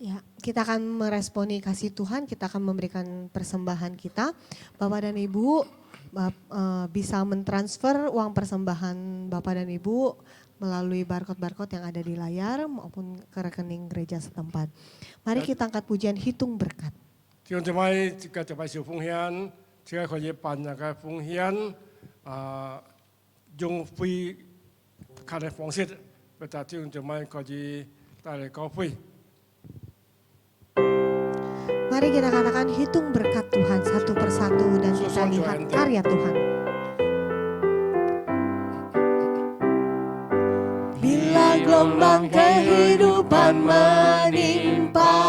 Ya, kita akan meresponi kasih Tuhan, kita akan memberikan persembahan kita. Bapak dan Ibu bisa mentransfer uang persembahan Bapak dan Ibu melalui barcode-barcode yang ada di layar maupun ke rekening gereja setempat. Mari kita angkat pujian hitung berkat. 弟兄姊妹，這個就係小奉獻，這個可以辦那個奉獻，用非卡的方式，俾大弟兄姊妹可以帶嚟教會。 Mari kita katakan hitung berkat Tuhan satu persatu dan kita lihat karya Tuhan. Bila gelombang kehidupan menimpa,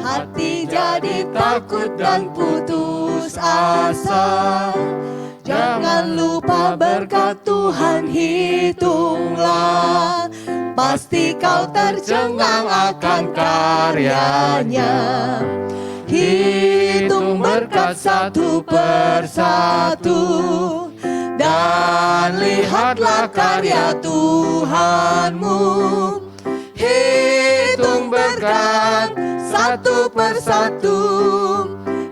hati jadi takut dan putus asa. Jangan lupa berkat Tuhan hitunglah, pasti kau tercengang akan karyanya. Hitung berkat satu persatu, dan lihatlah karya Tuhanmu. Hitung berkat satu persatu,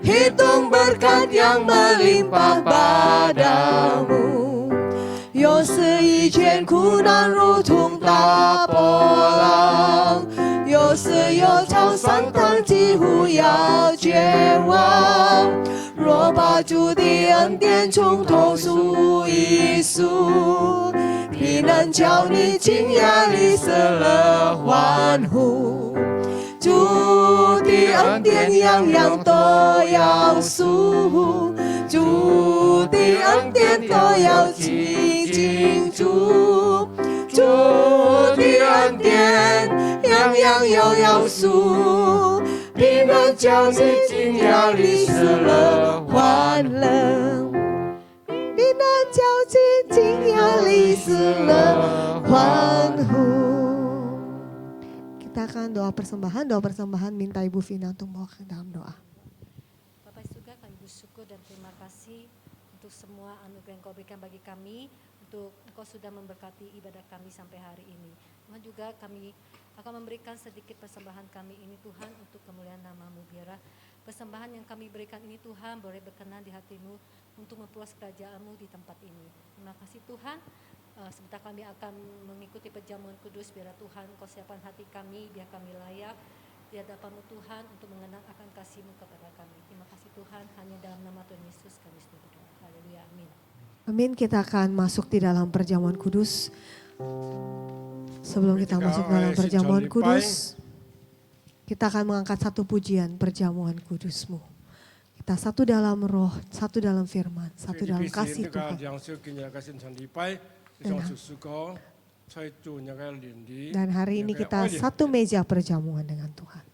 hitung berkat yang melimpah padamu。 有时一件苦难如同大波浪，有时忧愁伤痛几乎要绝望。若把主的恩典从头数一数，必能叫你惊讶里舍了欢呼。主的恩典样样都要数，主的恩典都要记住，主的恩典样样又要数，必能叫你惊讶里舍了欢乐，必能叫你惊讶里舍了欢呼。 Kita akan doa persembahan minta Ibu Vina untuk membawakan dalam doa. Bapak surga, kami bersyukur dan terima kasih untuk semua anugerah yang Kau berikan bagi kami, untuk Engkau sudah memberkati ibadah kami sampai hari ini. Tuhan juga kami akan memberikan sedikit persembahan kami ini Tuhan untuk kemuliaan nama-Mu, biarlah persembahan yang kami berikan ini Tuhan boleh berkenan di hati-Mu untuk memperluas kerajaan-Mu di tempat ini. Terima kasih Tuhan. Sebentar kami akan mengikuti perjamuan kudus, biar Tuhan Kau siapkan hati kami, biar kami layak di hadapan-Mu Tuhan untuk mengenal akan kasih-Mu kepada kami. Terima kasih Tuhan, hanya dalam nama Tuhan Yesus kami sudah berdoa. Haleluya, amin. Amin, kita akan masuk di dalam perjamuan kudus. Sebelum kita masuk dalam perjamuan kudus, kita akan mengangkat satu pujian perjamuan kudus-Mu. kita, satu dalam roh, satu dalam firman, satu dalam kasih 这个 Tuhan. 两首今日嘅现场礼拜，上主诗歌，在主日嘅年里， Dan hari ini kita satu meja perjamuan dengan Tuhan.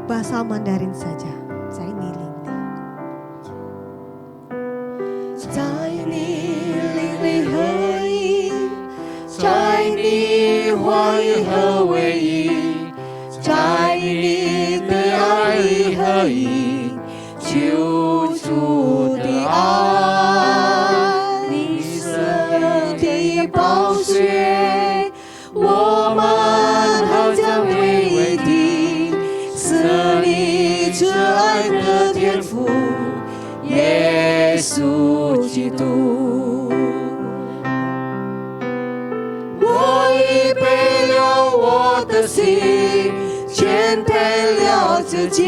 Bahasa Mandarin saja, saya niling nih. 在你灵里合一，在你话语和唯一，在你的爱里合一，救主的爱，你身体宝血，我们好像唯一的，是你挚爱的天父。耶稣基督，我预备了我的心，谦卑了自己，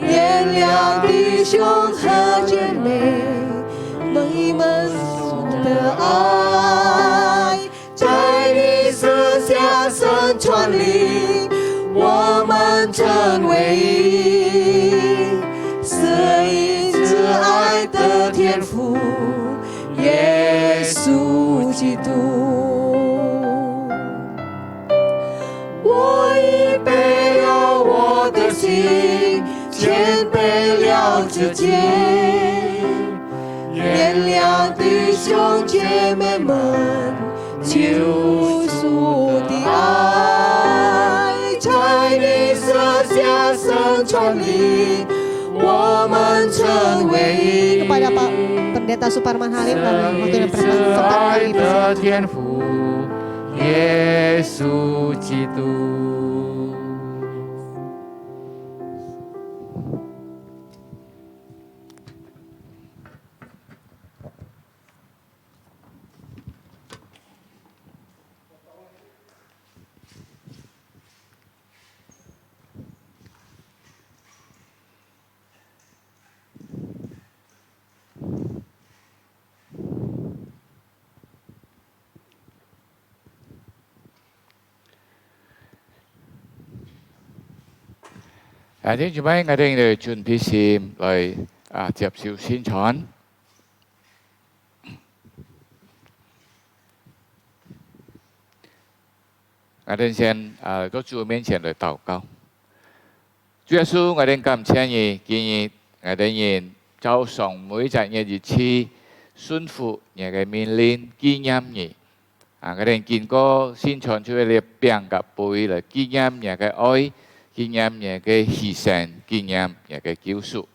原谅弟兄和姐妹，你们的爱，在你赐下圣传里，我们成为一。是一直爱的天父，耶稣基督。我预备了我的心，谦卑了自己，原谅弟兄姐妹们救赎的爱，在你舍下圣传里。我们成为一 Kepada Pak Pendeta Suparman Halim kami waktu dan tempat kami 的天父，耶稣基督。Jadi chúng ta ngày đêm chuẩn bị xem lời tiếp siêu xin chọn. Ngày đêm xem có Chúa miễn前来祷告. Chúa Giêsu ngày đêm cảm ơn Ngài, kiến ngày đêm nhìn giáo sống mỗi ngày như日期 xuân phụ Ngài cái命令紀念Ngài. Ngày đêm kiến có xin chọn Chúa liệp biang gặp bồi là紀念Ngài cái oi. Kinh nghiệm nhà cái hy sinh, kinh nghiệm nhà cái cứu赎.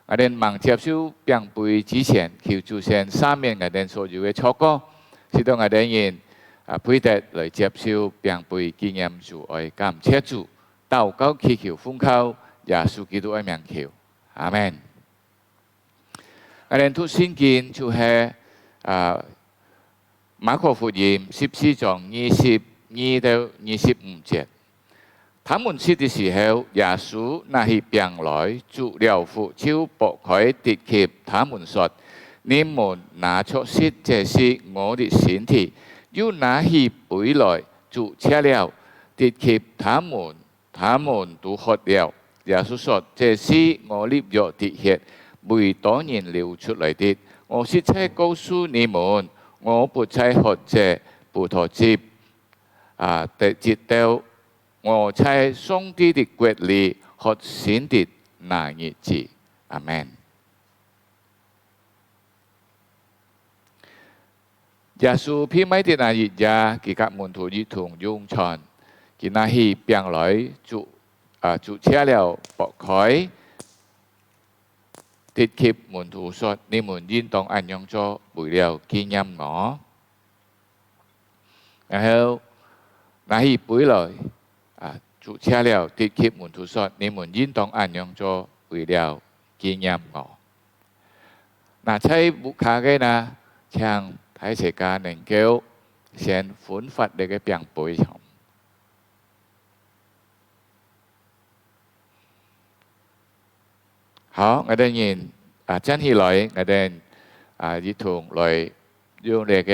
Ở đây mang tiếp xúc biang bùi之前, cứu chủ sen 3面 ở đây所有嘅錯過,使到ở đây nhìn bùi đất來接受biang bùi kinh nghiệm主愛感謝主, 禱告祈求奉靠耶穌基督嘅名求. Amen. Ở đây thuộc聖經就係馬可福音14章22到25節. 他們吃的時候，耶穌拿起餅來，祝了父，就擘開遞給他們說：你們拿着吃，這是我的身體。又拿起杯來，祝謝了，遞給他們，他們都喝了。耶穌說：這是我立約的血，為多人流出來的。我實在告訴你們，我不再喝這葡萄汁，直到我在上帝的國裏喝新的那日子。阿門。耶穌披麻的那日子，佢กับ門徒一同用餐，佢拿起餅來祝謝了，擘開，遞給門徒說：你們應當這樣做，為了紀念我。然後拿起杯來。祝謝了，遞給門徒說：你們應當這樣做，為了紀念我。嗱，喺牧卡嘅呢，像睇世界能夠先奮發你嘅餅杯上。好，我哋nhìn chân hi lại,我哋一同來用呢個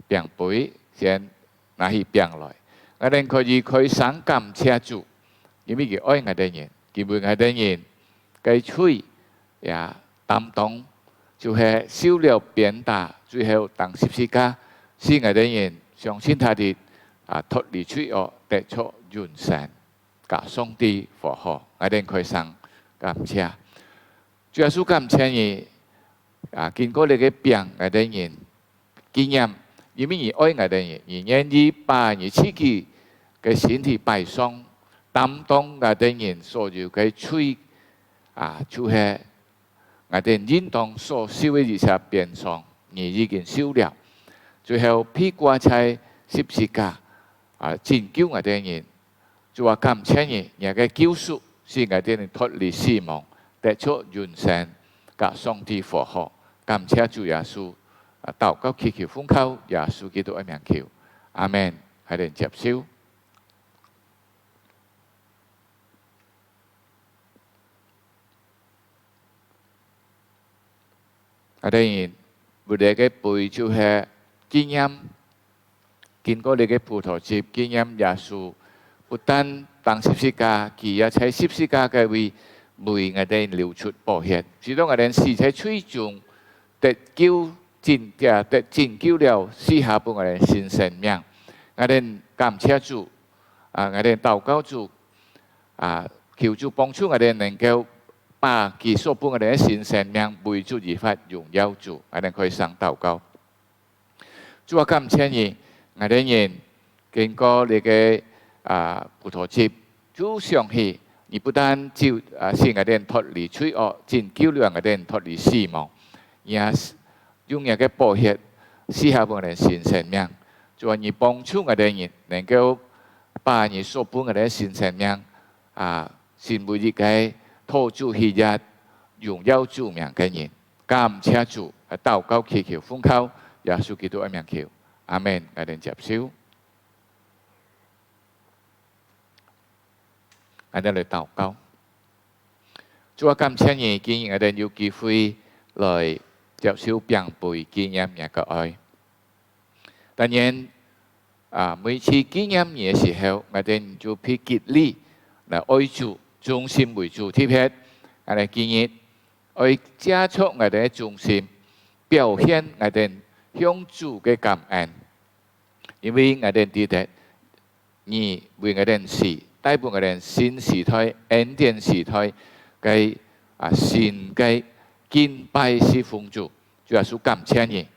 餅杯先拿起餅來，我哋可以想感謝主，因為佢愛我哋人，佢為我哋人嘅嘴也擔當，就係受了鞭打，最後當十字架，使我哋人相信他哋脫離罪惡，得出永生，甲上帝和好，我哋可以想感謝。主耶穌感謝你經過你嘅病，我哋人經驗，因為你愛我哋人，你願意把你自己嘅身體擺上，擔當我哋人所有嘅罪就係我哋應當所受嘅一切鞭傷，你已經受了，最後披掛在十字架拯救我哋人，就話感謝你，你嘅救贖使我哋人脫離死亡。得出永生，甲上帝和好，感謝主耶穌，禱告祈求奉靠耶穌基督嘅名求，阿門。係哋接受。係哋我哋嘅背就係經驗，經過你嘅葡萄汁經驗耶穌，不但當十字架，佢也喺十字架嘅位。為我哋流出寶血，直到我哋死喺最終得救了死下半我哋新生命。我哋感謝主，我哋禱告主，求主幫助我哋能夠把佢所半我哋新生命為主而發榮耀主。我哋可以上禱告。主啊，感謝你，我哋人經過你嘅葡萄汁，主上去。你不但使我哋脫離罪惡，拯救了我哋脫離死亡，也用一個寶血賜下我哋新生命。就話你幫助我哋人能夠把你所給我哋新生命成為一個托住昔日榮耀主名嘅人。感謝主，禱告祈求奉靠耶穌基督嘅名求，阿門。我哋接受。我哋嚟禱告，主啊，感謝你，今日我哋有機會來接受餅杯紀念你嘅愛。當然，每次紀念你嘅時候，我哋就必竭力嚟愛主，忠心為主。特別我哋今日愛加速我哋嘅忠心，表現我哋向主嘅感恩，因為我哋知道你為我哋死。大部分人新時代、恩典時代嘅新嘅敬拜侍奉主，主耶穌感謝你，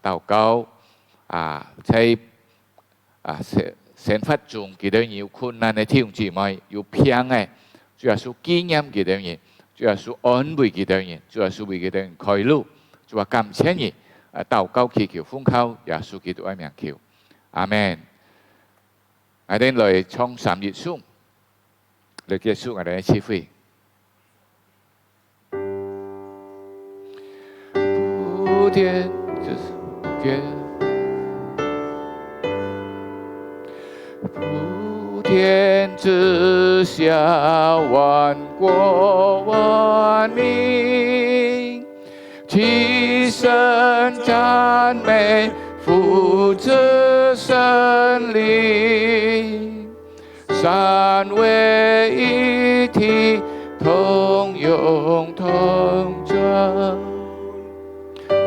禱告在生活中佢哋有困難嘅弟兄姊妹，有病嘅，主耶穌紀念佢哋人，主耶穌安慰佢哋人，主耶穌為佢哋人開路，主話感謝你，禱告祈求奉靠耶穌基督嘅名求，阿門。我哋來唱3節頌，嚟結束我哋嘅聚會。不變之變，不變之下，萬國萬民，齊聲讚美。父子聖靈，三位一體，同用同尊，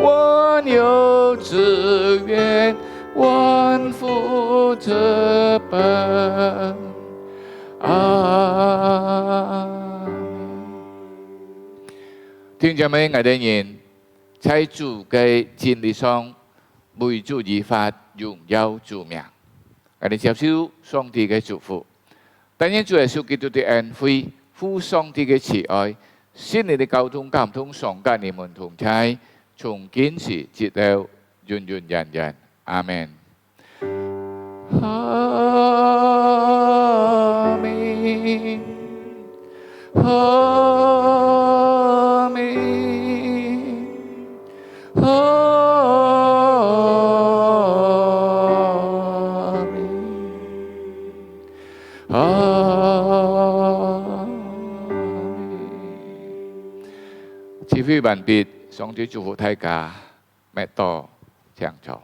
萬有之源，萬福之本。阿們。弟兄姊妹，我哋人在主嘅真理上。為主而發，榮耀主名，我哋接受上帝嘅祝福。但願主耶穌基督的恩惠、父上帝嘅慈愛、聖靈的交通感動，常跟你們同在，從今時直到永永遠遠。阿門。阿門。阿門。慈悲万别，上主祝福大家，麦多長壽。